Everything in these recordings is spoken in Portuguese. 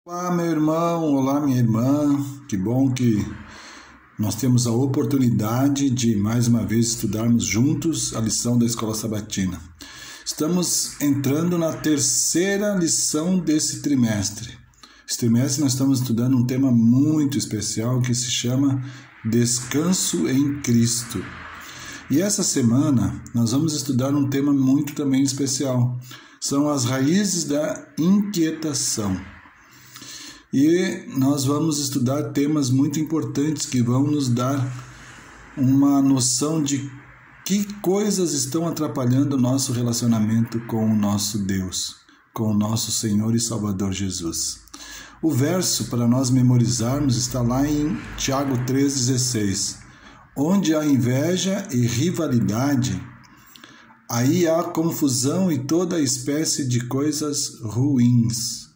Olá, meu irmão, olá, minha irmã. Que bom que nós temos a oportunidade de mais uma vez estudarmos juntos a lição da Escola Sabatina. Estamos entrando na terceira lição desse trimestre. Esse trimestre nós estamos estudando um tema muito especial que se chama Descanso em Cristo. E essa semana nós vamos estudar um tema muito também especial. São as raízes da inquietação. E nós vamos estudar temas muito importantes que vão nos dar uma noção de que coisas estão atrapalhando o nosso relacionamento com o nosso Deus, com o nosso Senhor e Salvador Jesus. O verso para nós memorizarmos está lá em Tiago 3,16. Onde há inveja e rivalidade, aí há confusão e toda espécie de coisas ruins.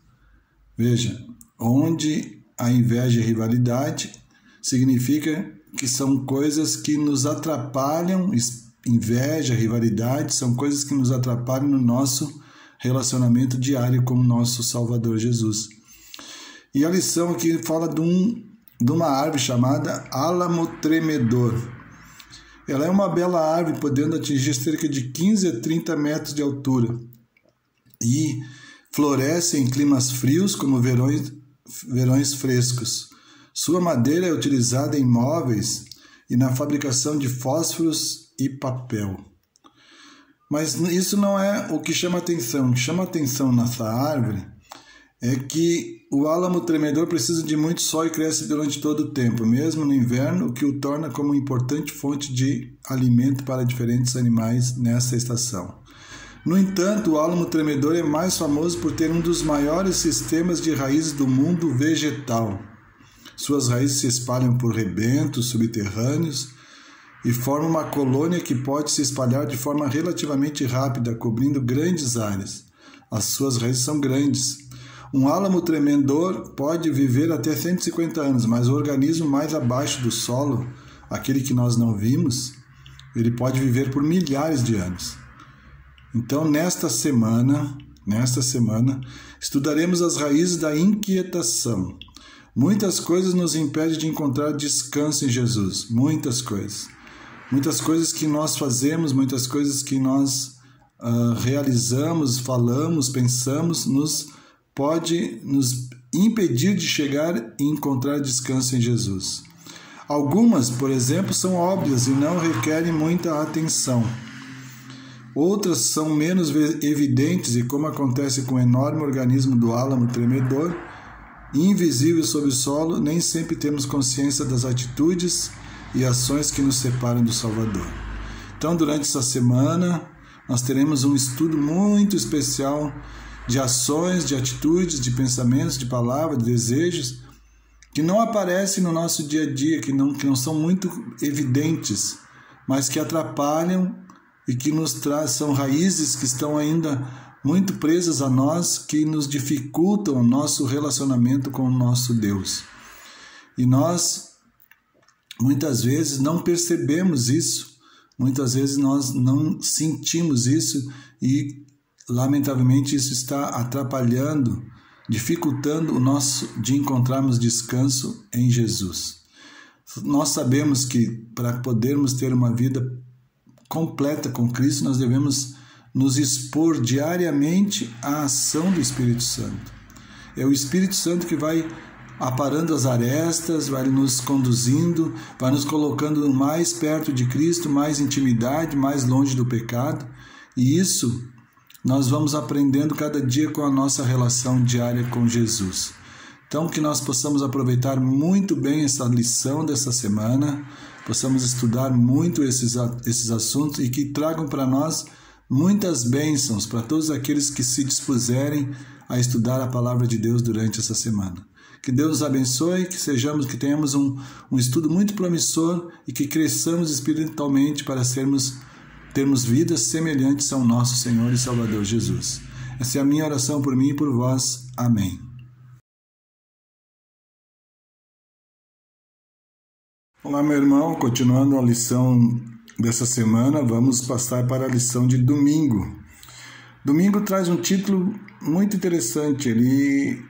Veja, onde há inveja e rivalidade significa que são coisas que nos atrapalham. Inveja, rivalidade são coisas que nos atrapalham no nosso relacionamento diário com o nosso Salvador Jesus. E a lição aqui fala de uma árvore chamada álamo tremedor. Ela é uma bela árvore, podendo atingir cerca de 15 a 30 metros de altura e floresce em climas frios como verões frescos. Sua madeira é utilizada em móveis e na fabricação de fósforos e papel. Mas isso não é o que chama atenção. O que chama atenção nessa árvore é que o álamo tremedor precisa de muito sol e cresce durante todo o tempo, mesmo no inverno, o que o torna como uma importante fonte de alimento para diferentes animais nessa estação. No entanto, o álamo tremedor é mais famoso por ter um dos maiores sistemas de raízes do mundo vegetal. Suas raízes se espalham por rebentos subterrâneos e formam uma colônia que pode se espalhar de forma relativamente rápida, cobrindo grandes áreas. As suas raízes são grandes. Um álamo tremedor pode viver até 150 anos, mas o organismo mais abaixo do solo, aquele que nós não vimos, ele pode viver por milhares de anos. Então, nesta semana, estudaremos as raízes da inquietação. Muitas coisas nos impedem de encontrar descanso em Jesus. Muitas coisas. Muitas coisas que nós fazemos, muitas coisas que nós realizamos, falamos, pensamos, pode nos impedir de chegar e encontrar descanso em Jesus. Algumas, por exemplo, são óbvias e não requerem muita atenção. Outras são menos evidentes e, como acontece com o enorme organismo do álamo tremedor, invisível sob o solo, nem sempre temos consciência das atitudes e ações que nos separam do Salvador. Então, durante essa semana, nós teremos um estudo muito especial de ações, de atitudes, de pensamentos, de palavras, de desejos, que não aparecem no nosso dia a dia, que não são muito evidentes, mas que atrapalham e que são raízes que estão ainda muito presas a nós, que nos dificultam o nosso relacionamento com o nosso Deus. E nós, muitas vezes, não percebemos isso, muitas vezes nós não sentimos isso e, lamentavelmente, isso está atrapalhando, dificultando o nosso de encontrarmos descanso em Jesus. Nós sabemos que para podermos ter uma vida completa com Cristo, nós devemos nos expor diariamente à ação do Espírito Santo. É o Espírito Santo que vai aparando as arestas, vai nos conduzindo, vai nos colocando mais perto de Cristo, mais intimidade, mais longe do pecado. E isso nós vamos aprendendo cada dia com a nossa relação diária com Jesus. Então, que nós possamos aproveitar muito bem essa lição dessa semana, possamos estudar muito esses assuntos e que tragam para nós muitas bênçãos para todos aqueles que se dispuserem a estudar a palavra de Deus durante essa semana. Que Deus nos abençoe, que tenhamos um estudo muito promissor e que cresçamos espiritualmente para termos vidas semelhantes ao nosso Senhor e Salvador Jesus. Essa é a minha oração por mim e por vós. Amém. Olá, meu irmão, continuando a lição dessa semana, vamos passar para a lição de domingo. Domingo traz um título muito interessante, ele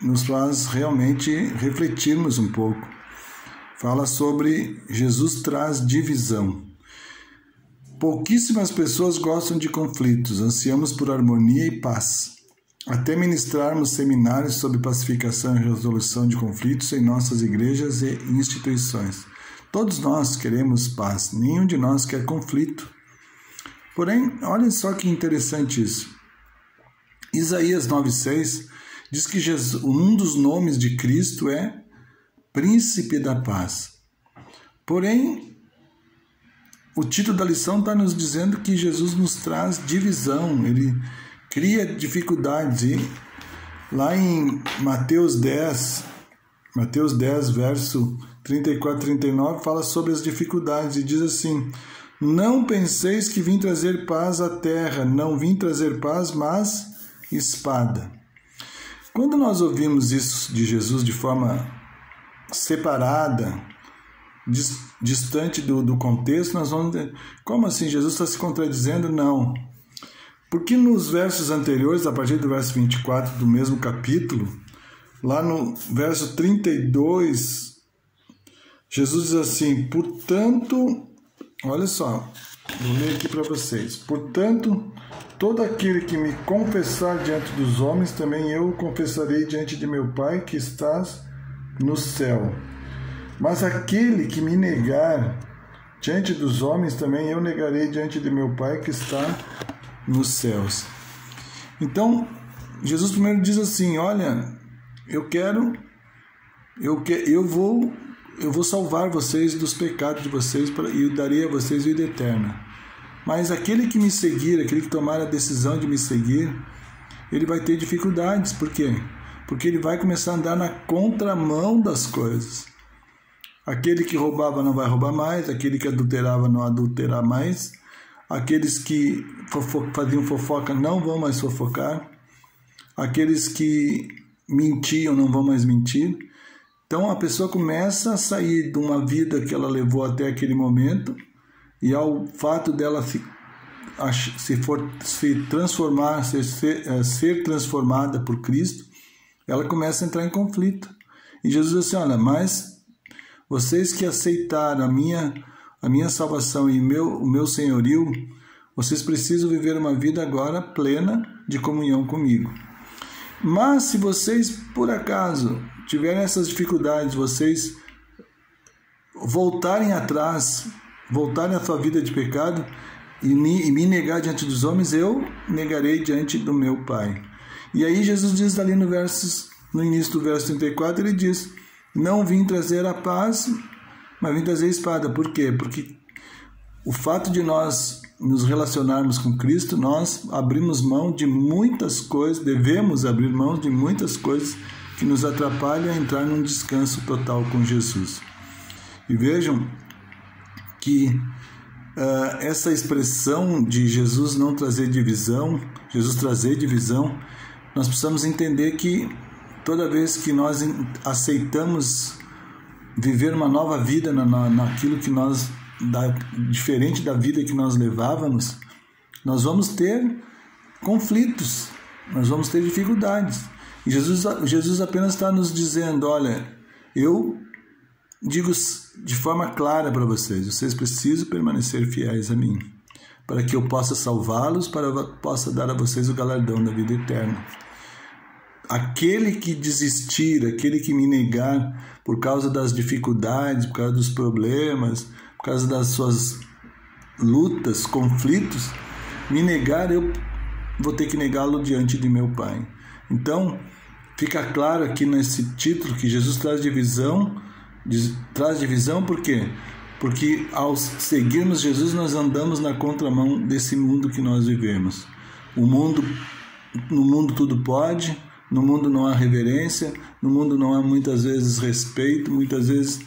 nos faz realmente refletirmos um pouco. Fala sobre Jesus traz divisão. Pouquíssimas pessoas gostam de conflitos, ansiamos por harmonia e paz. Até ministrarmos seminários sobre pacificação e resolução de conflitos em nossas igrejas e instituições. Todos nós queremos paz, nenhum de nós quer conflito. Porém, olhem só que interessante isso. Isaías 9,6 diz que Jesus, um dos nomes de Cristo é Príncipe da Paz. Porém, o título da lição está nos dizendo que Jesus nos traz divisão, ele cria dificuldades. E lá em Mateus 10, verso 34 e 39, fala sobre as dificuldades e diz assim: não penseis que vim trazer paz à terra, não vim trazer paz, mas espada. Quando nós ouvimos isso de Jesus de forma separada, distante do contexto, nós vamos dizer, como assim? Jesus está se contradizendo? Não. Porque nos versos anteriores, a partir do verso 24 do mesmo capítulo, lá no verso 32, Jesus diz assim: portanto, olha só, vou ler aqui para vocês. Portanto, todo aquele que me confessar diante dos homens, também eu o confessarei diante de meu Pai que estás no céu. Mas aquele que me negar diante dos homens, também eu negarei diante de meu Pai que está nos céus. Então, Jesus primeiro diz assim: olha, eu vou salvar vocês dos pecados de vocês e darei a vocês vida eterna. Mas aquele que me seguir, aquele que tomar a decisão de me seguir, ele vai ter dificuldades. Por quê? Porque ele vai começar a andar na contramão das coisas. Aquele que roubava não vai roubar mais, aquele que adulterava não adulterar mais, aqueles que faziam fofoca não vão mais fofocar, aqueles que mentiam não vão mais mentir. Então a pessoa começa a sair de uma vida que ela levou até aquele momento, e ao fato dela ser transformada por Cristo, ela começa a entrar em conflito. E Jesus diz assim: olha, mas vocês que aceitaram a minha salvação e o meu senhorio, vocês precisam viver uma vida agora plena de comunhão comigo. Mas se vocês, por acaso, tiverem essas dificuldades, vocês voltarem atrás, voltarem à sua vida de pecado e me negar diante dos homens, eu negarei diante do meu Pai. E aí Jesus diz ali no início do verso 34, ele diz: não vim trazer a paz, mas vim trazer a espada. Por quê? Porque o fato de nós nos relacionarmos com Cristo, nós abrimos mão de muitas coisas, devemos abrir mão de muitas coisas que nos atrapalham a entrar num descanso total com Jesus. E vejam que essa expressão de Jesus não trazer divisão, Jesus trazer divisão, nós precisamos entender que toda vez que nós aceitamos viver uma nova vida naquilo que diferente da vida que nós levávamos, nós vamos ter conflitos, nós vamos ter dificuldades. E Jesus apenas está nos dizendo: olha, eu digo de forma clara para vocês precisam permanecer fiéis a mim, para que eu possa salvá-los, para que eu possa dar a vocês o galardão da vida eterna. Aquele que desistir, aquele que me negar por causa das dificuldades, por causa dos problemas, por causa das suas lutas, conflitos, me negar, eu vou ter que negá-lo diante de meu Pai. Então, fica claro aqui nesse título que Jesus traz divisão. Traz divisão por quê? Porque ao seguirmos Jesus, nós andamos na contramão desse mundo que nós vivemos. No mundo tudo pode, no mundo não há reverência, no mundo não há muitas vezes respeito, muitas vezes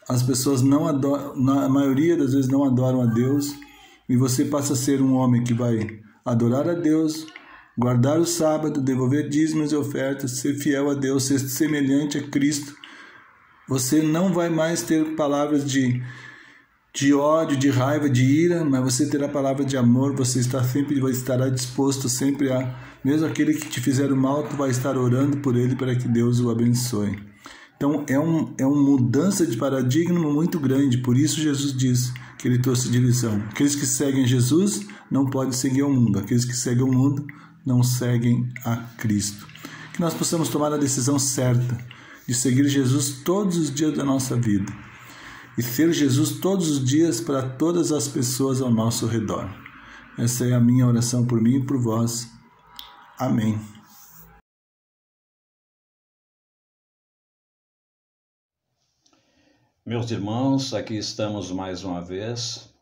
as pessoas não adoram, na maioria das vezes não adoram a Deus, e você passa a ser um homem que vai adorar a Deus, guardar o sábado, devolver dízimos e ofertas, ser fiel a Deus, ser semelhante a Cristo. Você não vai mais ter palavras de de ódio, de raiva, de ira, mas você terá a palavra de amor, você estará disposto sempre a, mesmo aquele que te fizer o mal, tu vai estar orando por ele para que Deus o abençoe. Então é uma mudança de paradigma muito grande, por isso Jesus diz que ele trouxe de lição. Aqueles que seguem Jesus não podem seguir o mundo, aqueles que seguem o mundo não seguem a Cristo. Que nós possamos tomar a decisão certa de seguir Jesus todos os dias da nossa vida e ser Jesus todos os dias para todas as pessoas ao nosso redor. Essa é a minha oração por mim e por vós. Amém. Meus irmãos, aqui estamos mais uma vez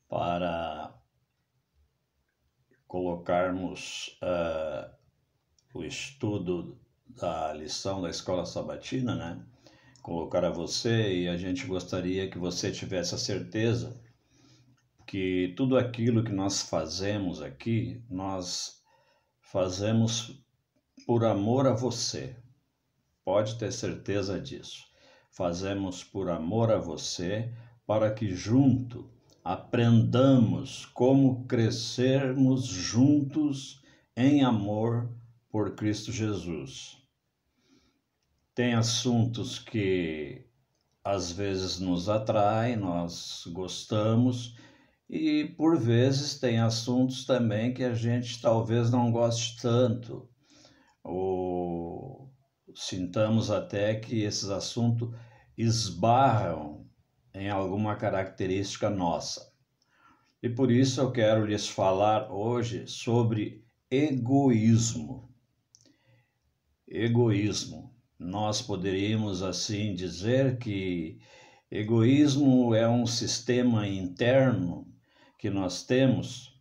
para colocarmos o estudo da lição da Escola Sabatina, né? Colocar a você, e a gente gostaria que você tivesse a certeza que tudo aquilo que nós fazemos aqui, nós fazemos por amor a você. Pode ter certeza disso. Fazemos por amor a você, para que junto aprendamos como crescermos juntos em amor por Cristo Jesus. Tem assuntos que às vezes nos atraem, nós gostamos, e por vezes tem assuntos também que a gente talvez não goste tanto, ou sintamos até que esses assuntos esbarram em alguma característica nossa. E por isso eu quero lhes falar hoje sobre egoísmo. Egoísmo. Nós poderíamos assim dizer que egoísmo é um sistema interno que nós temos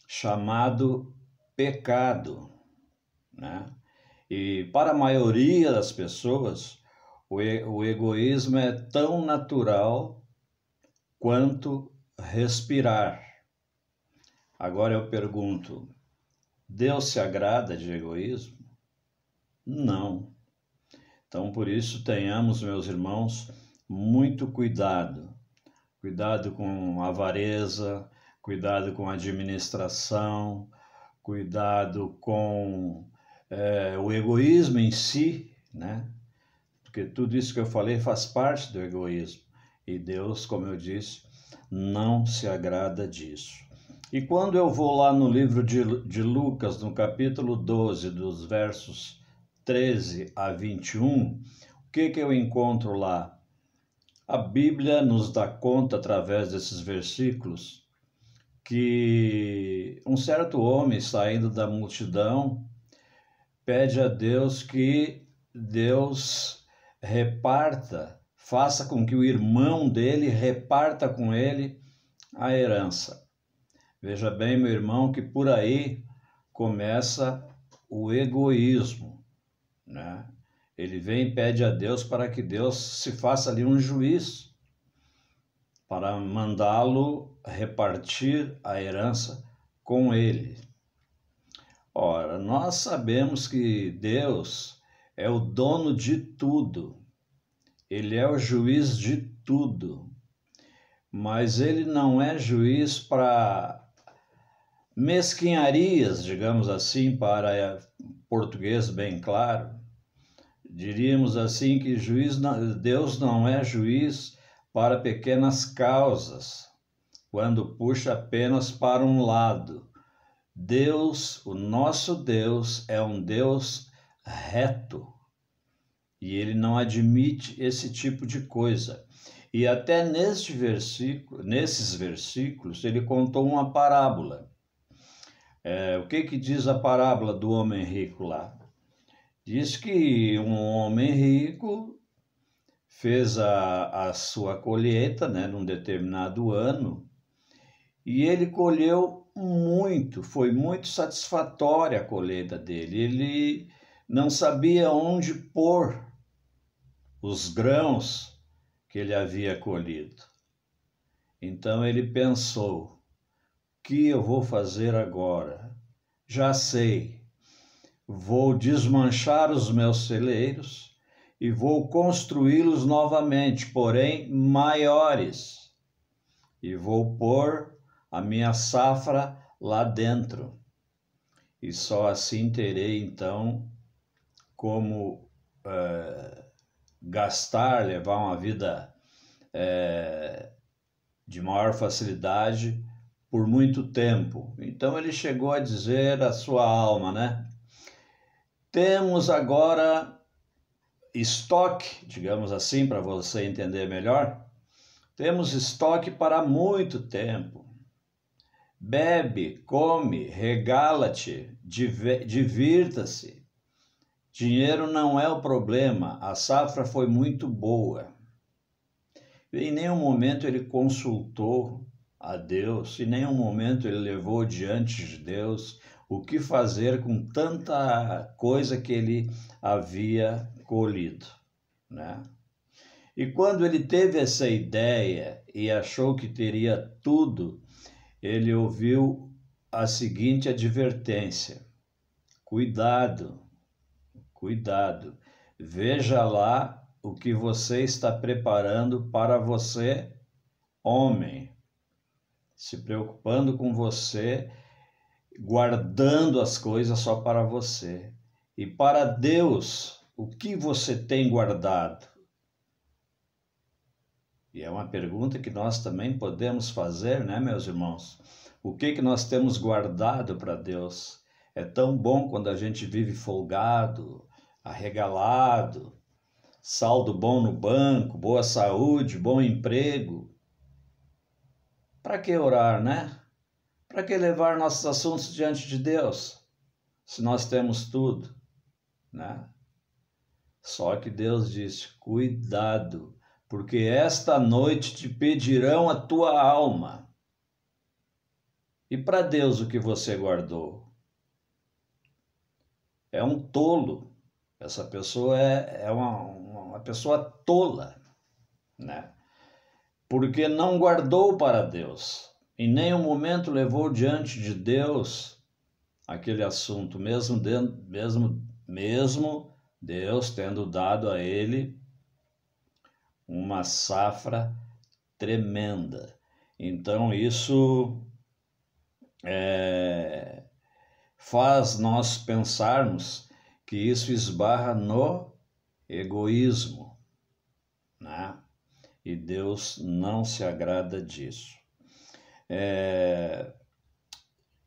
chamado pecado, né? E para a maioria das pessoas, o egoísmo é tão natural quanto respirar. Agora eu pergunto, Deus se agrada de egoísmo? Não. Então, por isso, tenhamos, meus irmãos, muito cuidado. Cuidado com a avareza, cuidado com a administração, cuidado com o egoísmo em si, né? Porque tudo isso que eu falei faz parte do egoísmo. E Deus, como eu disse, não se agrada disso. E quando eu vou lá no livro de Lucas, no capítulo 12, dos versos 13 a 21, o que eu encontro lá? A Bíblia nos dá conta, através desses versículos, que um certo homem, saindo da multidão, pede a Deus que Deus reparta, faça com que o irmão dele reparta com ele a herança. Veja bem, meu irmão, que por aí começa o egoísmo, né? Ele vem e pede a Deus para que Deus se faça ali um juiz, para mandá-lo repartir a herança com ele. Ora, nós sabemos que Deus é o dono de tudo, Ele é o juiz de tudo, mas Ele não é juiz para mesquinharias, digamos assim, para português bem claro. Diríamos assim que Deus não é juiz para pequenas causas, quando puxa apenas para um lado. Deus, o nosso Deus, é um Deus reto e Ele não admite esse tipo de coisa. E até nesses versículos, Ele contou uma parábola. O que diz a parábola do homem rico lá? Diz que um homem rico fez a sua colheita, né, num determinado ano, e ele colheu muito, foi muito satisfatória a colheita dele. Ele não sabia onde pôr os grãos que ele havia colhido. Então ele pensou, o que eu vou fazer agora? Já sei. Vou desmanchar os meus celeiros e vou construí-los novamente, porém maiores, e vou pôr a minha safra lá dentro. E só assim terei, então, como gastar, levar uma vida de maior facilidade por muito tempo. Então ele chegou a dizer à sua alma, né? Temos agora estoque, digamos assim, para você entender melhor. Temos estoque para muito tempo. Bebe, come, regala-te, divirta-se. Dinheiro não é o problema, a safra foi muito boa. Em nenhum momento ele consultou a Deus, em nenhum momento ele levou diante de Deus o que fazer com tanta coisa que ele havia colhido, né? E quando ele teve essa ideia e achou que teria tudo, ele ouviu a seguinte advertência: cuidado, cuidado, veja lá o que você está preparando para você, homem, se preocupando com você, guardando as coisas só para você. E para Deus, o que você tem guardado? E é uma pergunta que nós também podemos fazer, né, meus irmãos? O que nós temos guardado para Deus? É tão bom quando a gente vive folgado, arregalado, saldo bom no banco, boa saúde, bom emprego. Para que orar, né? Para que levar nossos assuntos diante de Deus, se nós temos tudo, né? Só que Deus disse: cuidado, porque esta noite te pedirão a tua alma. E para Deus o que você guardou? É um tolo. Essa pessoa é uma pessoa tola, né? Porque não guardou para Deus. Em nenhum momento levou diante de Deus aquele assunto, mesmo Deus tendo dado a ele uma safra tremenda. Então isso faz nós pensarmos que isso esbarra no egoísmo, né? E Deus não se agrada disso.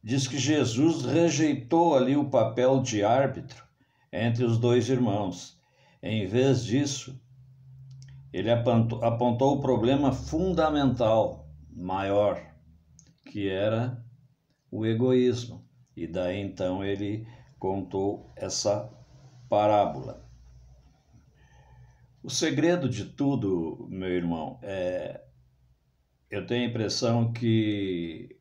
Diz que Jesus rejeitou ali o papel de árbitro entre os dois irmãos. Em vez disso, ele apontou o problema fundamental, maior, que era o egoísmo. E daí então ele contou essa parábola. O segredo de tudo, meu irmão, eu tenho a impressão que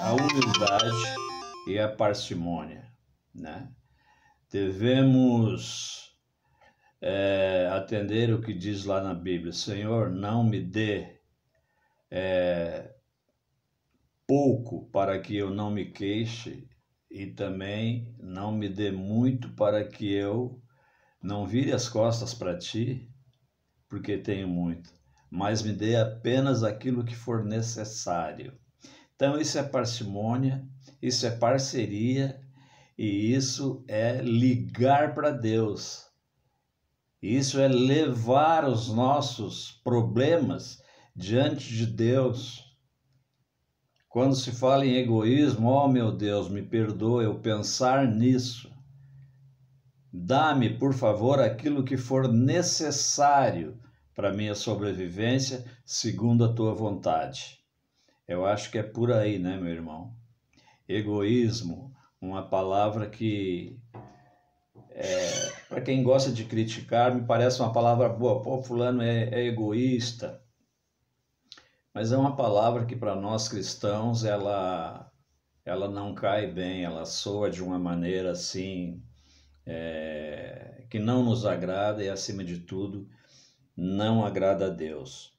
a humildade e a parcimônia, né? Devemos atender o que diz lá na Bíblia: Senhor, não me dê pouco para que eu não me queixe, e também não me dê muito para que eu não vire as costas para ti, porque tenho muito, mas me dê apenas aquilo que for necessário. Então isso é parcimônia, isso é parceria, e isso é ligar para Deus. Isso é levar os nossos problemas diante de Deus. Quando se fala em egoísmo, oh meu Deus, me perdoa eu pensar nisso. Dá-me, por favor, aquilo que for necessário para minha sobrevivência, segundo a tua vontade. Eu acho que é por aí, né, meu irmão? Egoísmo, uma palavra que, para quem gosta de criticar, me parece uma palavra boa. Pô, fulano é egoísta. Mas é uma palavra que para nós cristãos, ela não cai bem, ela soa de uma maneira assim, que não nos agrada e, acima de tudo, não agrada a Deus.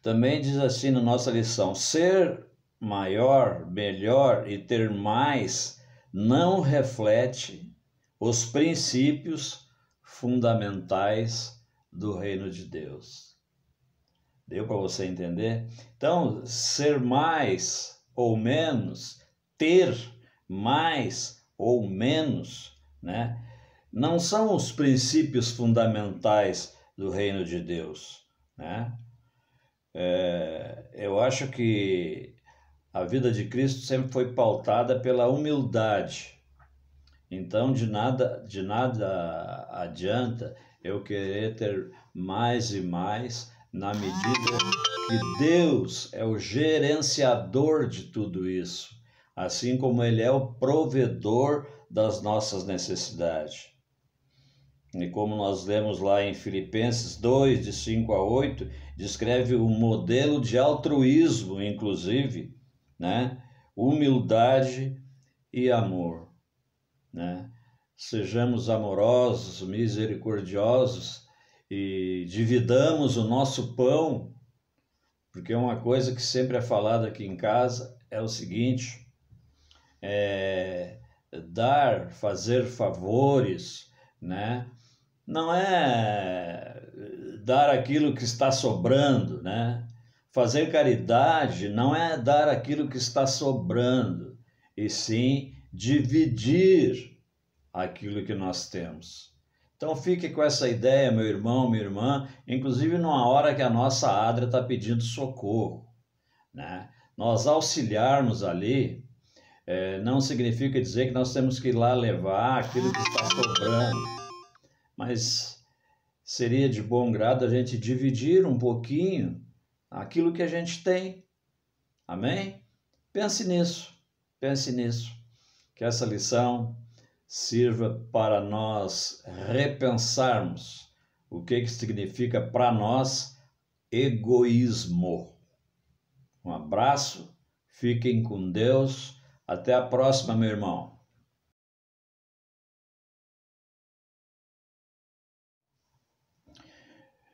Também diz assim na nossa lição: ser maior, melhor e ter mais não reflete os princípios fundamentais do reino de Deus. Deu para você entender? Então, ser mais ou menos, ter mais ou menos, né, não são os princípios fundamentais do reino de Deus, né? Eu acho que a vida de Cristo sempre foi pautada pela humildade. Então, de nada adianta eu querer ter mais e mais, na medida que Deus é o gerenciador de tudo isso, assim como Ele é o provedor das nossas necessidades. E como nós lemos lá em Filipenses 2, de 5 a 8, descreve um modelo de altruísmo, inclusive, né? Humildade e amor, né? Sejamos amorosos, misericordiosos e dividamos o nosso pão, porque uma coisa que sempre é falada aqui em casa é o seguinte: dar, fazer favores, né? Não é dar aquilo que está sobrando, né? Fazer caridade não é dar aquilo que está sobrando, e sim dividir aquilo que nós temos. Então fique com essa ideia, meu irmão, minha irmã, inclusive numa hora que a nossa Adria está pedindo socorro, né? Nós auxiliarmos ali não significa dizer que nós temos que ir lá levar aquilo que está sobrando, mas seria de bom grado a gente dividir um pouquinho aquilo que a gente tem. Amém? Pense nisso, que essa lição sirva para nós repensarmos o que significa para nós egoísmo. Um abraço, fiquem com Deus, até a próxima, meu irmão.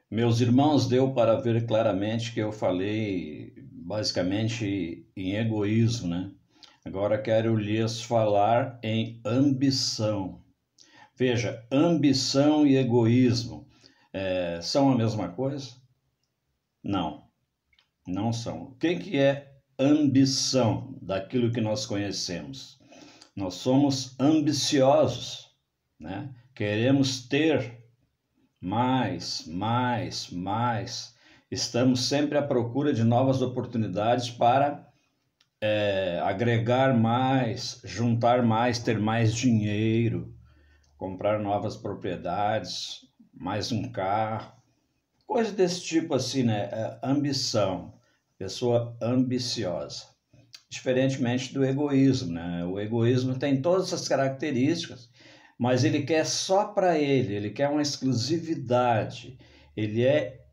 Meus irmãos, deu para ver claramente que eu falei basicamente em egoísmo, né? Agora quero lhes falar em ambição. Veja, ambição e egoísmo são a mesma coisa? Não, não são. O que é ambição daquilo que nós conhecemos? Nós somos ambiciosos, né? Queremos ter mais. Estamos sempre à procura de novas oportunidades para agregar mais, juntar mais, ter mais dinheiro, comprar novas propriedades, mais um carro, coisa desse tipo assim, né? Ambição, pessoa ambiciosa. Diferentemente do egoísmo, né? O egoísmo tem todas essas características, mas ele quer só para ele quer uma exclusividade, ele é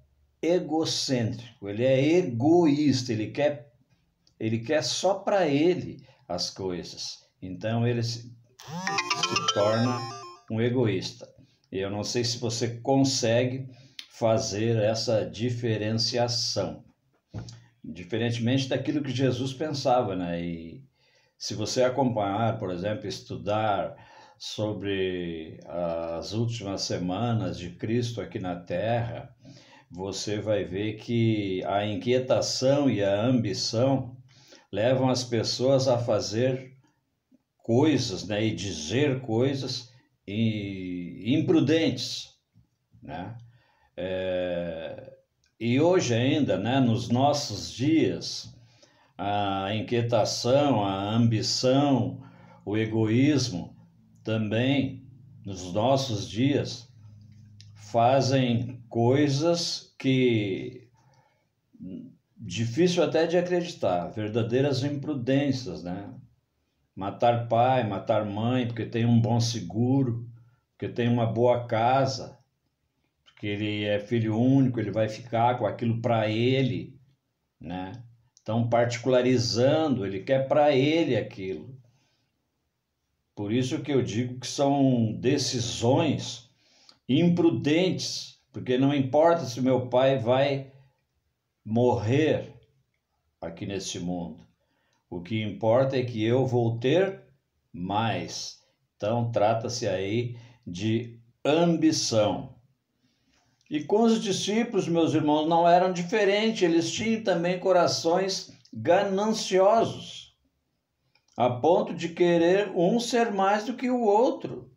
egocêntrico, ele é egoísta, ele quer só para ele as coisas. Então ele se torna um egoísta. E eu não sei se você consegue fazer essa diferenciação, diferentemente daquilo que Jesus pensava, né? E se você acompanhar, por exemplo, estudar sobre as últimas semanas de Cristo aqui na Terra, você vai ver que a inquietação e a ambição levam as pessoas a fazer coisas, né, e dizer coisas imprudentes, né? E hoje ainda, né, nos nossos dias, a inquietação, a ambição, o egoísmo também, nos nossos dias, fazem coisas que difícil até de acreditar, verdadeiras imprudências, né? Matar pai, matar mãe, porque tem um bom seguro, porque tem uma boa casa, porque ele é filho único, ele vai ficar com aquilo para ele, né? Então, particularizando, ele quer para ele aquilo. Por isso que eu digo que são decisões imprudentes, porque não importa se meu pai vai morrer aqui nesse mundo. O que importa é que eu vou ter mais. Então, trata-se aí de ambição. E com os discípulos, meus irmãos, não eram diferentes, eles tinham também corações gananciosos, a ponto de querer um ser mais do que o outro.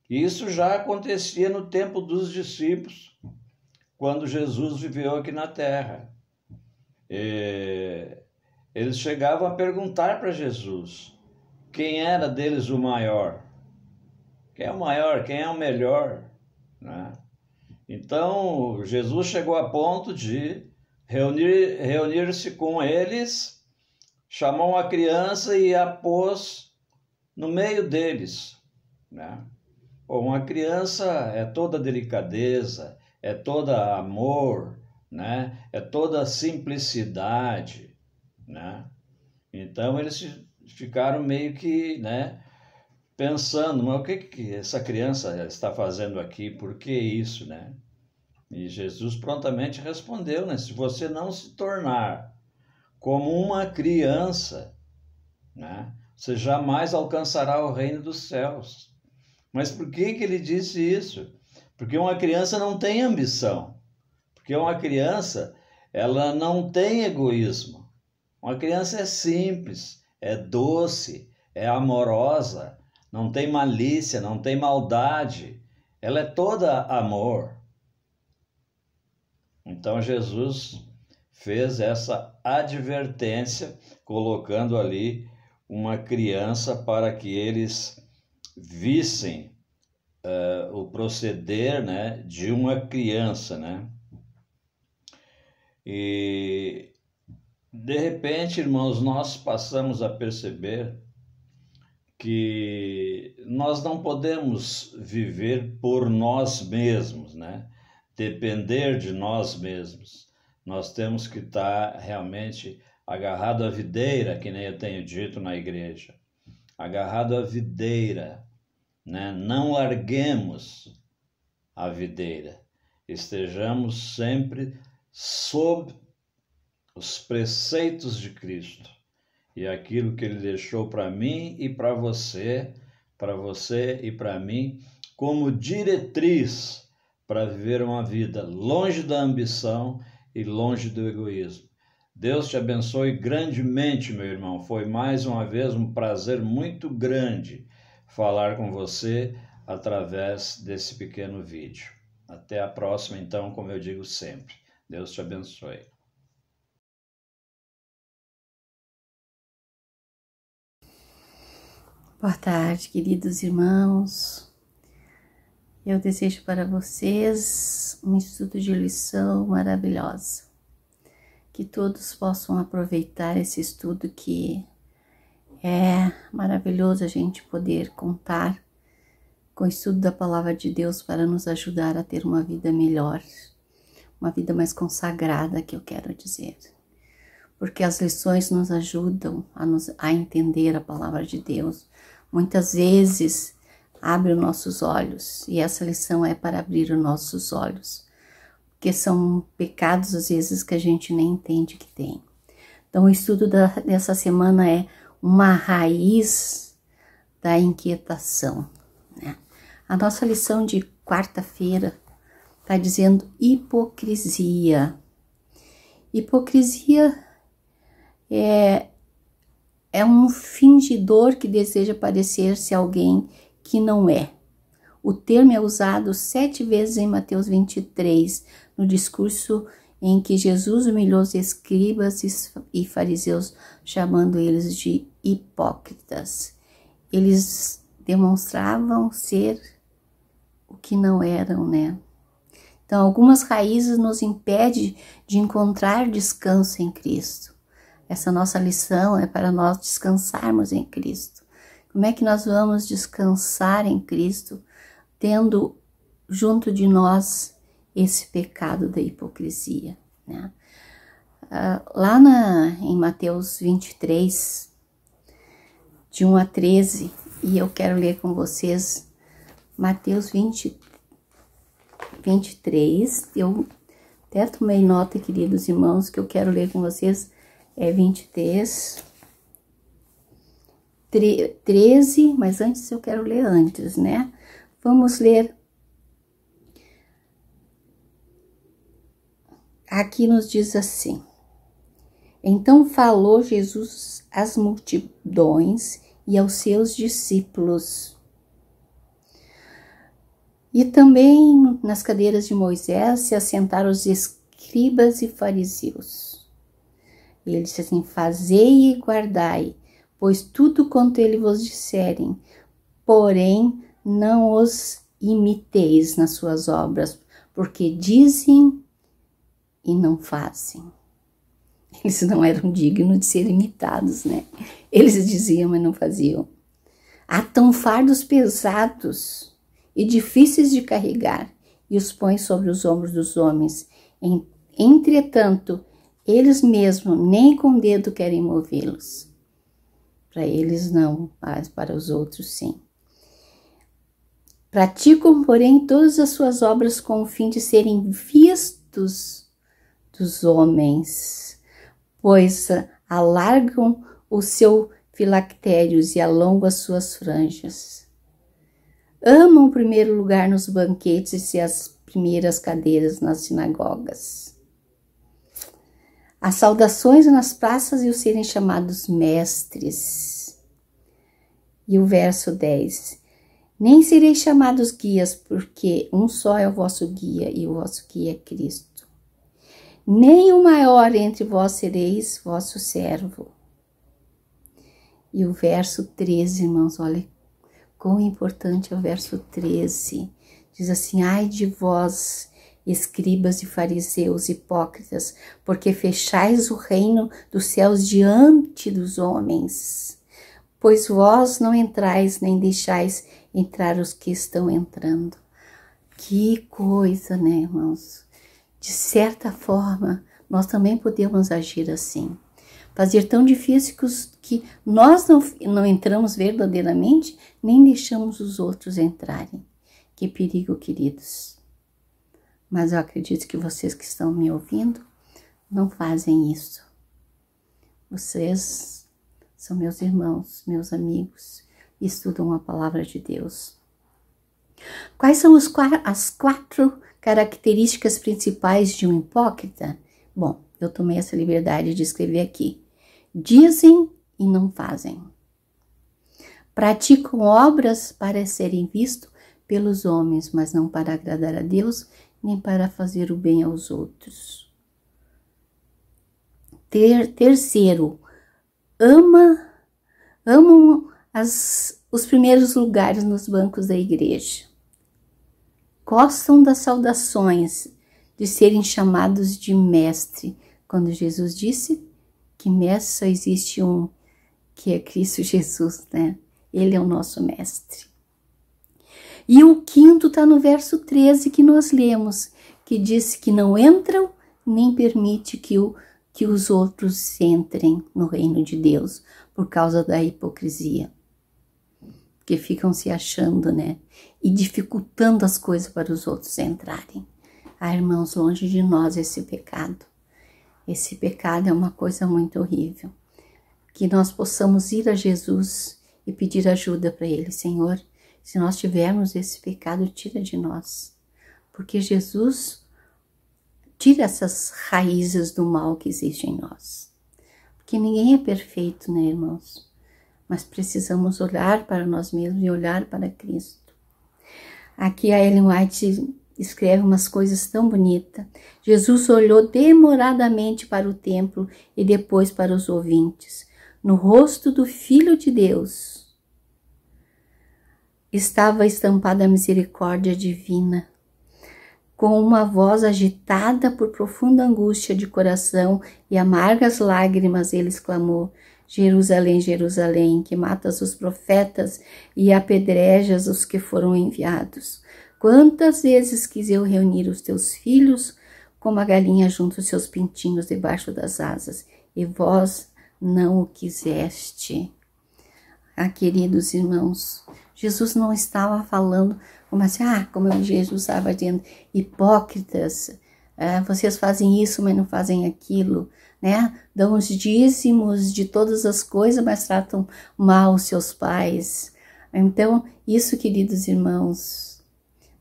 Isso já acontecia no tempo dos discípulos, quando Jesus viveu aqui na terra. Eles chegavam a perguntar para Jesus quem era deles o maior. Quem é o maior? Quem é o melhor? Né? Então, Jesus chegou a ponto de reunir-se com eles, chamou uma criança e a pôs no meio deles. Né? Uma criança é toda delicadeza, é toda amor, né? É toda simplicidade. Né? Então, eles ficaram meio que, né, pensando, mas o que essa criança está fazendo aqui? Por que isso, né? E Jesus prontamente respondeu, né? Se você não se tornar como uma criança, né, você jamais alcançará o reino dos céus. Mas por que ele disse isso? Porque uma criança não tem ambição. Porque uma criança, ela não tem egoísmo. Uma criança é simples, é doce, é amorosa, não tem malícia, não tem maldade. Ela é toda amor. Então Jesus fez essa advertência, colocando ali uma criança para que eles vissem o proceder, né, de uma criança, né? E de repente, irmãos, nós passamos a perceber que nós não podemos viver por nós mesmos, né? Depender de nós mesmos. Nós temos que estar realmente agarrado à videira, que nem eu tenho dito na igreja. Agarrado à videira, né? Não larguemos a videira. Estejamos sempre sob os preceitos de Cristo. E aquilo que Ele deixou para mim e para você e para mim, como diretriz para viver uma vida longe da ambição e longe do egoísmo. Deus te abençoe grandemente, meu irmão. Foi mais uma vez um prazer muito grande falar com você através desse pequeno vídeo. Até a próxima, então, como eu digo sempre. Deus te abençoe. Boa tarde, queridos irmãos. Eu desejo para vocês um estudo de lição maravilhosa. Que todos possam aproveitar esse estudo, que é maravilhoso a gente poder contar com o estudo da Palavra de Deus para nos ajudar a ter uma vida melhor, uma vida mais consagrada, que eu quero dizer. Porque as lições nos ajudam a entender a Palavra de Deus. Muitas vezes abre os nossos olhos, e essa lição é para abrir os nossos olhos, porque são pecados às vezes que a gente nem entende que tem. Então o estudo dessa semana é uma raiz da inquietação, né? A nossa lição de quarta-feira está dizendo hipocrisia. Hipocrisia é um fingidor que deseja parecer-se alguém que não é. O termo é usado 7 vezes em Mateus 23, no discurso em que Jesus humilhou os escribas e fariseus, chamando eles de hipócritas. Eles demonstravam ser o que não eram, né? Então, algumas raízes nos impedem de encontrar descanso em Cristo. Essa nossa lição é para nós descansarmos em Cristo. Como é que nós vamos descansar em Cristo, tendo junto de nós esse pecado da hipocrisia, né? Lá em Mateus 23, de 1 a 13, e eu quero ler com vocês Mateus 23, eu até tomei nota, queridos irmãos, que eu quero ler com vocês, 23, 13, mas antes eu quero ler antes, né? Vamos ler. Aqui nos diz assim: então falou Jesus às multidões e aos seus discípulos. E também nas cadeiras de Moisés se assentaram os escribas e fariseus. E ele disse assim: fazei e guardai, pois tudo quanto ele vos disserem, porém não os imiteis nas suas obras, porque dizem e não fazem. Eles não eram dignos de ser imitados, né? Eles diziam, mas não faziam. Atam fardos pesados e difíceis de carregar, e os põem sobre os ombros dos homens. Entretanto, eles mesmos nem com o dedo querem movê-los. Para eles não, mas para os outros sim. Praticam, porém, todas as suas obras com o fim de serem vistos dos homens, pois alargam o seu filactérios e alongam as suas franjas. Amam o primeiro lugar nos banquetes e as primeiras cadeiras nas sinagogas. As saudações nas praças e os serem chamados mestres. E o verso 10. Nem sereis chamados guias, porque um só é o vosso guia, e o vosso guia é Cristo. Nem o maior entre vós sereis vosso servo. E o verso 13, irmãos, olha quão importante é o verso 13. Diz assim: ai de vós, escribas e fariseus hipócritas, porque fechais o reino dos céus diante dos homens. Pois vós não entrais, nem deixais entrar os que estão entrando. Que coisa, né, irmãos? De certa forma, nós também podemos agir assim. Fazer tão difícil que nós não entramos verdadeiramente, nem deixamos os outros entrarem. Que perigo, queridos. Mas eu acredito que vocês que estão me ouvindo não fazem isso. Vocês são meus irmãos, meus amigos, e estudam a palavra de Deus. Quais são as 4 características principais de um hipócrita? Bom, eu tomei essa liberdade de escrever aqui. Dizem e não fazem. Praticam obras para serem vistos pelos homens, mas não para agradar a Deus, nem para fazer o bem aos outros. Terceiro, amam os primeiros lugares nos bancos da igreja. Gostam das saudações, de serem chamados de mestre, quando Jesus disse que mestre só existe um, que é Cristo Jesus, né? Ele é o nosso mestre. E o 5º está no verso 13 que nós lemos, que diz que não entram, nem permite que os outros entrem no reino de Deus, por causa da hipocrisia. Que ficam se achando, né? E dificultando as coisas para os outros entrarem. Ah, irmãos, longe de nós esse pecado. Esse pecado é uma coisa muito horrível. Que nós possamos ir a Jesus e pedir ajuda para Ele. Senhor, se nós tivermos esse pecado, tira de nós. Porque Jesus tira essas raízes do mal que existe em nós. Porque ninguém é perfeito, né, irmãos? Mas precisamos olhar para nós mesmos e olhar para Cristo. Aqui a Ellen White escreve umas coisas tão bonitas. Jesus olhou demoradamente para o templo e depois para os ouvintes. No rosto do Filho de Deus estava estampada a misericórdia divina. Com uma voz agitada por profunda angústia de coração e amargas lágrimas, ele exclamou: Jerusalém, Jerusalém, que matas os profetas e apedrejas os que foram enviados. Quantas vezes quis eu reunir os teus filhos, como a galinha junta os seus pintinhos debaixo das asas, e vós não o quiseste. Ah, queridos irmãos, Jesus não estava falando como assim, como Jesus estava dizendo, hipócritas, vocês fazem isso, mas não fazem aquilo. né? Dão os dízimos de todas as coisas, mas tratam mal os seus pais. Então, isso, queridos irmãos,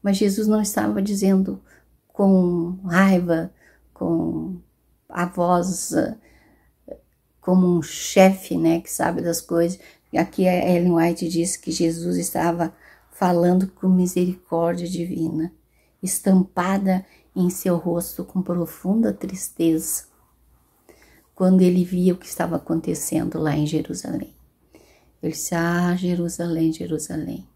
mas Jesus não estava dizendo com raiva, com a voz, como um chefe, né, que sabe das coisas. Aqui a Ellen White diz que Jesus estava falando com misericórdia divina, estampada em seu rosto com profunda tristeza, quando ele via o que estava acontecendo lá em Jerusalém. Ele disse, Jerusalém, Jerusalém.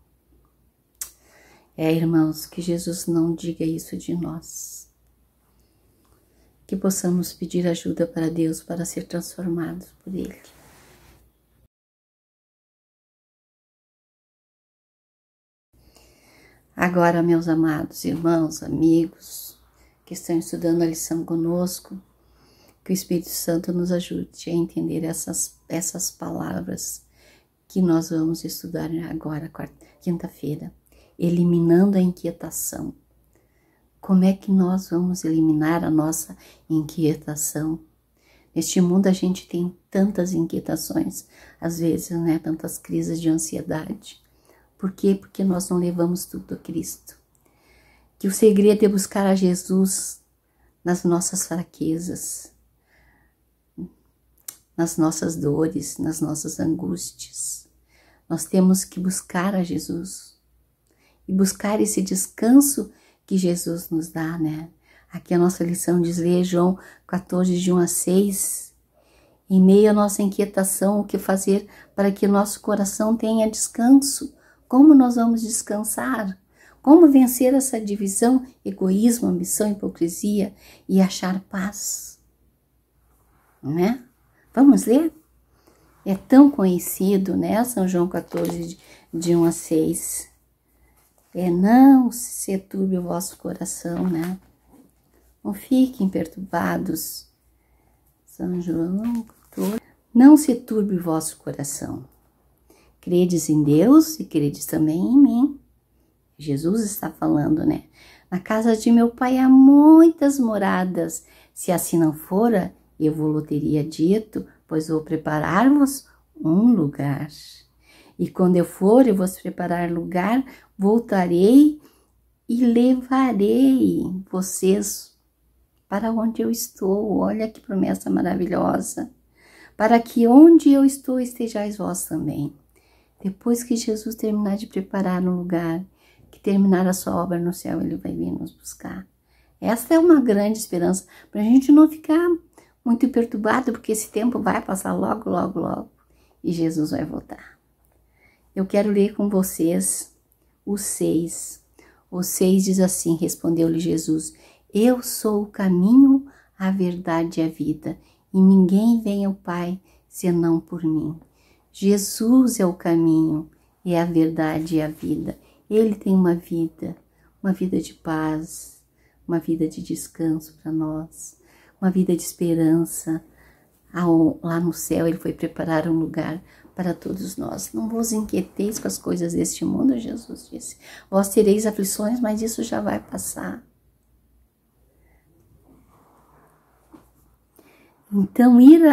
Irmãos, que Jesus não diga isso de nós. Que possamos pedir ajuda para Deus para ser transformados por Ele. Agora, meus amados irmãos, amigos, que estão estudando a lição conosco, que o Espírito Santo nos ajude a entender essas palavras que nós vamos estudar agora, quinta-feira, eliminando a inquietação. Como é que nós vamos eliminar a nossa inquietação? Neste mundo a gente tem tantas inquietações, às vezes, né, tantas crises de ansiedade. Por quê? Porque nós não levamos tudo a Cristo. Que o segredo é buscar a Jesus nas nossas fraquezas, nas nossas dores, nas nossas angústias. Nós temos que buscar a Jesus e buscar esse descanso que Jesus nos dá, né? Aqui a nossa lição diz, leia João 14, de 1 a 6. Em meio à nossa inquietação, o que fazer para que nosso coração tenha descanso? Como nós vamos descansar? Como vencer essa divisão, egoísmo, ambição, hipocrisia e achar paz? Não é? Vamos ler? É tão conhecido, né? São João 14, de 1 a 6. Não se turbe o vosso coração, né? Não fiquem perturbados. São João 14. Não se turbe o vosso coração. Credes em Deus e credes também em mim. Jesus está falando, né? Na casa de meu pai há muitas moradas. Se assim não fora, eu vou teria dito, pois vou preparar-vos um lugar. E quando eu for e vos preparar lugar, voltarei e levarei vocês para onde eu estou. Olha que promessa maravilhosa. Para que onde eu estou estejais vós também. Depois que Jesus terminar de preparar um lugar, que terminar a sua obra no céu, ele vai vir nos buscar. Essa é uma grande esperança, para a gente não ficar muito perturbado, porque esse tempo vai passar logo, logo, logo, e Jesus vai voltar. Eu quero ler com vocês o 6. O 6 diz assim, respondeu-lhe Jesus, eu sou o caminho, a verdade e a vida, e ninguém vem ao Pai senão por mim. Jesus é o caminho, é a verdade e a vida. Ele tem uma vida de paz, uma vida de descanso para nós, uma vida de esperança. Lá no céu ele foi preparar um lugar para todos nós. Não vos inquieteis com as coisas deste mundo, Jesus disse. Vós tereis aflições, mas isso já vai passar. Então, ir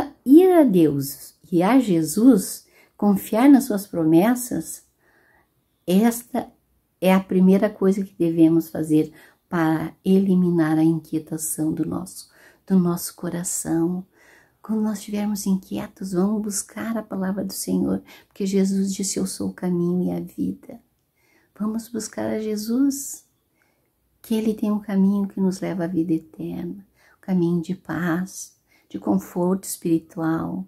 a Deus e a Jesus, confiar nas suas promessas, esta é a primeira coisa que devemos fazer para eliminar a inquietação do nosso coração. Quando nós estivermos inquietos, vamos buscar a palavra do Senhor, porque Jesus disse, eu sou o caminho e a vida. Vamos buscar a Jesus, que Ele tem um caminho que nos leva à vida eterna, um caminho de paz, de conforto espiritual.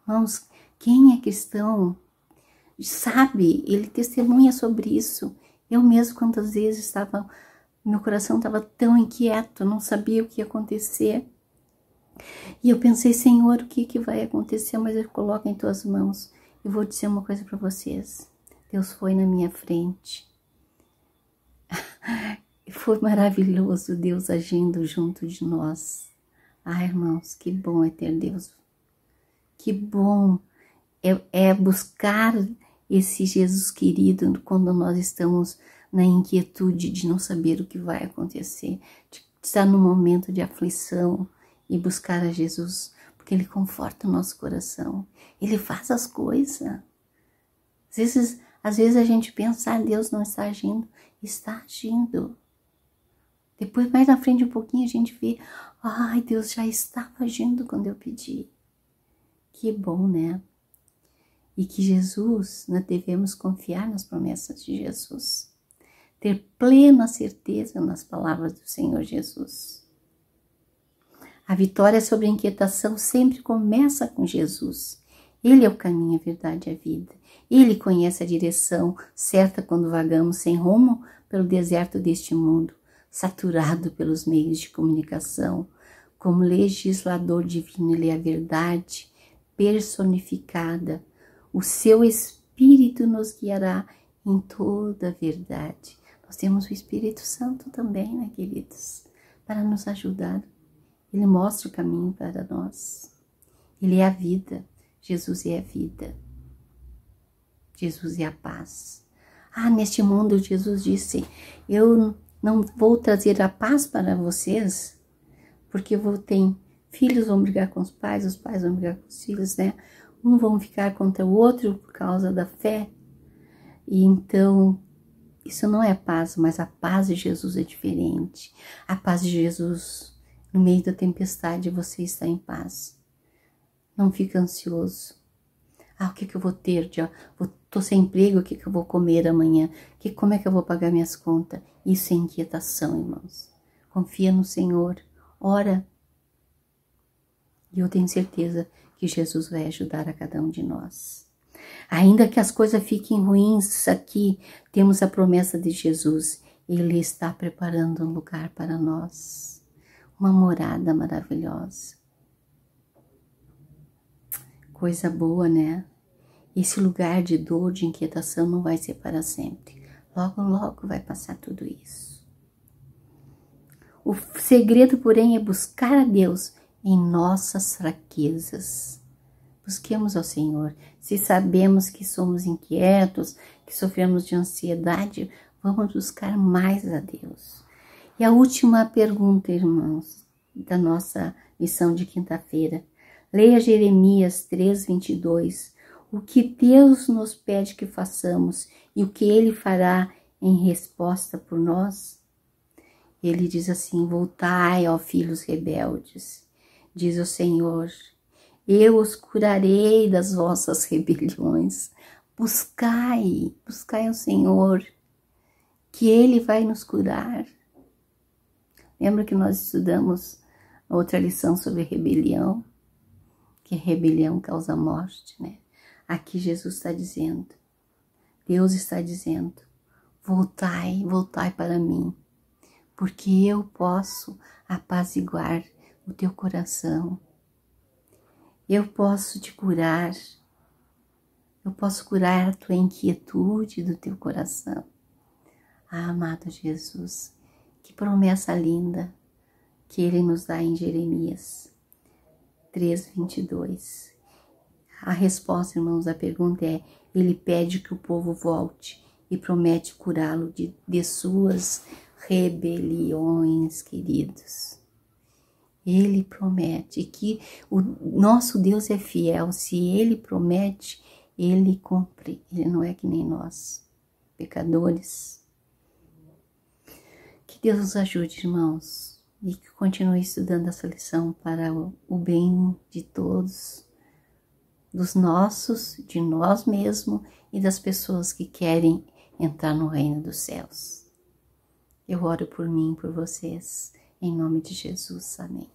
Irmãos, quem é cristão sabe, ele testemunha sobre isso. Eu mesmo, quantas vezes meu coração estava tão inquieto, não sabia o que ia acontecer. E eu pensei, Senhor, o que vai acontecer? Mas eu coloco em tuas mãos. Eu vou dizer uma coisa para vocês. Deus foi na minha frente. Foi maravilhoso Deus agindo junto de nós. Irmãos, que bom é ter Deus. Que bom é buscar esse Jesus querido quando nós estamos na inquietude de não saber o que vai acontecer, de estar num momento de aflição e buscar a Jesus, porque Ele conforta o nosso coração. Ele faz as coisas. Às vezes a gente pensa, Deus não está agindo. Está agindo. Depois, mais na frente um pouquinho, a gente vê, Deus já estava agindo quando eu pedi. Que bom, né? E que Jesus, nós devemos confiar nas promessas de Jesus. Ter plena certeza nas palavras do Senhor Jesus. A vitória sobre a inquietação sempre começa com Jesus. Ele é o caminho, a verdade e a vida. Ele conhece a direção certa quando vagamos sem rumo pelo deserto deste mundo, saturado pelos meios de comunicação. Como legislador divino, Ele é a verdade personificada. O seu Espírito nos guiará em toda a verdade. Nós temos o Espírito Santo também, né, queridos? Para nos ajudar. Ele mostra o caminho para nós. Ele é a vida. Jesus é a vida. Jesus é a paz. Neste mundo, Jesus disse, eu não vou trazer a paz para vocês, porque filhos vão brigar com os pais vão brigar com os filhos, né? Um vão ficar contra o outro por causa da fé. E então, isso não é paz, mas a paz de Jesus é diferente. A paz de Jesus, no meio da tempestade, você está em paz. Não fica ansioso. O que eu vou ter? Estou sem emprego, o que eu vou comer amanhã? Como é que eu vou pagar minhas contas? Isso é inquietação, irmãos. Confia no Senhor, ora. E eu tenho certeza que Jesus vai ajudar a cada um de nós. Ainda que as coisas fiquem ruins aqui, temos a promessa de Jesus. Ele está preparando um lugar para nós. Uma morada maravilhosa. Coisa boa, né? Esse lugar de dor, de inquietação não vai ser para sempre. Logo, logo vai passar tudo isso. O segredo, porém, é buscar a Deus em nossas fraquezas. Busquemos ao Senhor. Se sabemos que somos inquietos, que sofremos de ansiedade, vamos buscar mais a Deus. E a última pergunta, irmãos, da nossa lição de quinta-feira. Leia Jeremias 3:22. O que Deus nos pede que façamos e o que Ele fará em resposta por nós? Ele diz assim, voltai, ó filhos rebeldes, diz o Senhor, eu os curarei das vossas rebeliões. Buscai o Senhor, que Ele vai nos curar. Lembra que nós estudamos outra lição sobre rebelião? Que rebelião causa morte, né? Aqui Jesus está dizendo, Deus está dizendo, voltai para mim, porque eu posso apaziguar o teu coração, eu posso te curar, eu posso curar a tua inquietude do teu coração. Amado Jesus, que promessa linda que Ele nos dá em Jeremias 3:22. A resposta, irmãos, à pergunta é, Ele pede que o povo volte e promete curá-lo de suas rebeliões, queridos. Ele promete que o nosso Deus é fiel. Se Ele promete, Ele cumpre. Ele não é que nem nós, pecadores. Que Deus nos ajude, irmãos, e que continue estudando essa lição para o bem de todos, dos nossos, de nós mesmos e das pessoas que querem entrar no reino dos céus. Eu oro por mim e por vocês, em nome de Jesus. Amém.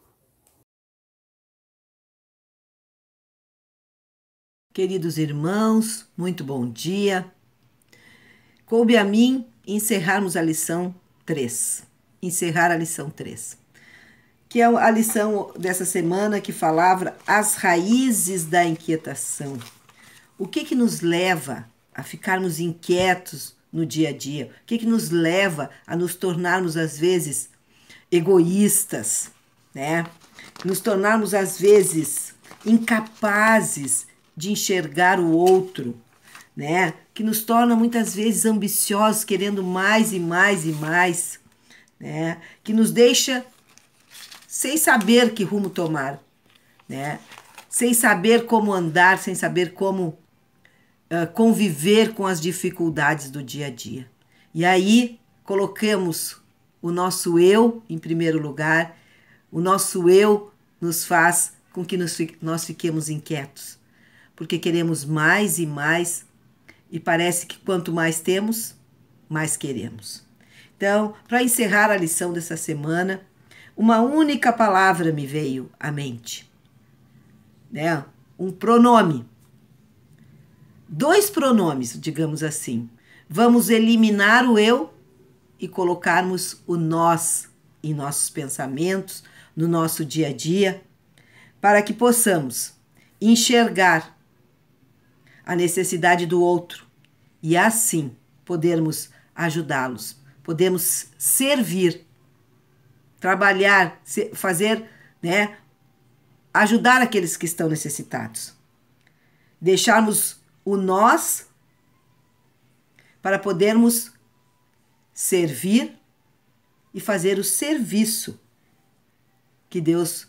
Queridos irmãos, muito bom dia. Coube a mim encerrarmos a lição 3. Encerrar a lição 3. Que é a lição dessa semana que falava as raízes da inquietação. O que nos leva a ficarmos inquietos no dia a dia? O que nos leva a nos tornarmos, às vezes, egoístas, né? Nos tornarmos, às vezes, incapazes de enxergar o outro, né? Que nos torna, muitas vezes, ambiciosos, querendo mais e mais e mais, né? Que nos deixa sem saber que rumo tomar, né? sem saber como andar, sem saber como conviver com as dificuldades do dia a dia. E aí colocamos o nosso eu em primeiro lugar. O nosso eu nos faz com que nós fiquemos inquietos, porque queremos mais e mais, e parece que quanto mais temos, mais queremos. Então, para encerrar a lição dessa semana, uma única palavra me veio à mente, né? Um pronome. 2 pronomes, digamos assim. Vamos eliminar o eu e colocarmos o nós em nossos pensamentos, no nosso dia a dia, para que possamos enxergar a necessidade do outro e assim podermos ajudá-los, podemos servir, trabalhar, fazer, né, ajudar aqueles que estão necessitados. Deixarmos o nós para podermos servir e fazer o serviço que Deus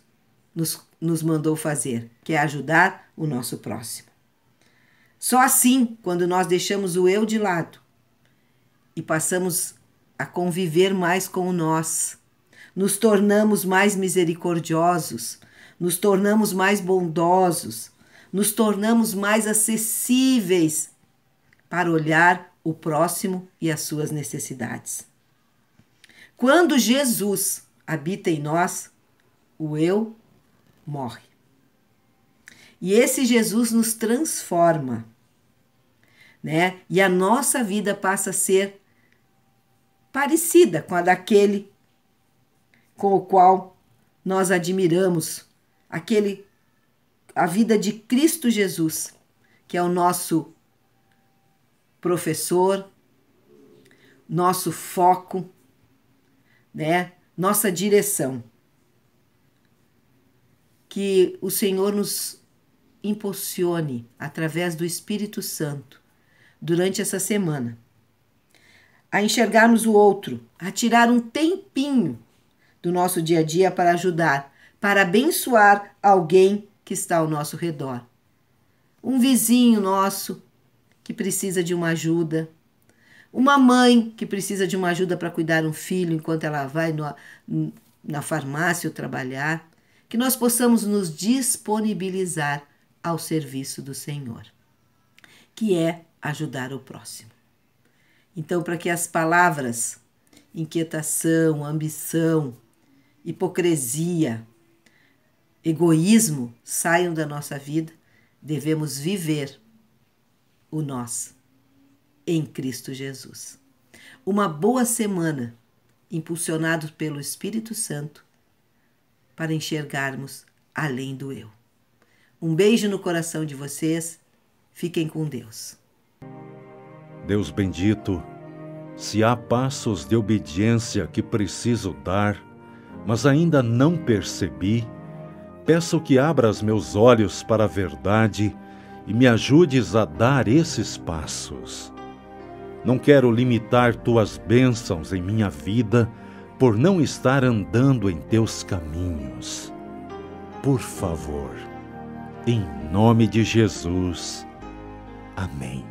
nos mandou fazer, que é ajudar o nosso próximo. Só assim, quando nós deixamos o eu de lado e passamos a conviver mais com o nós, nos tornamos mais misericordiosos, nos tornamos mais bondosos, nos tornamos mais acessíveis para olhar o próximo e as suas necessidades. Quando Jesus habita em nós, o eu morre. E esse Jesus nos transforma, né? E a nossa vida passa a ser parecida com a daquele com o qual nós admiramos, a vida de Cristo Jesus, que é o nosso professor, nosso foco, né? Nossa direção. Que o Senhor nos impulsione através do Espírito Santo durante essa semana a enxergarmos o outro, a tirar um tempinho do nosso dia a dia para ajudar, para abençoar alguém que está ao nosso redor. Um vizinho nosso que precisa de uma ajuda, uma mãe que precisa de uma ajuda para cuidar um filho enquanto ela vai na farmácia ou trabalhar, que nós possamos nos disponibilizar ao serviço do Senhor, que é ajudar o próximo. Então, para que as palavras inquietação, ambição, hipocrisia, egoísmo saiam da nossa vida, devemos viver o nós em Cristo Jesus. Uma boa semana, impulsionado pelo Espírito Santo, para enxergarmos além do eu. Um beijo no coração de vocês. Fiquem com Deus. Deus bendito, se há passos de obediência que preciso dar, mas ainda não percebi, peço que abras meus olhos para a verdade e me ajudes a dar esses passos. Não quero limitar tuas bênçãos em minha vida por não estar andando em teus caminhos. Por favor, em nome de Jesus. Amém.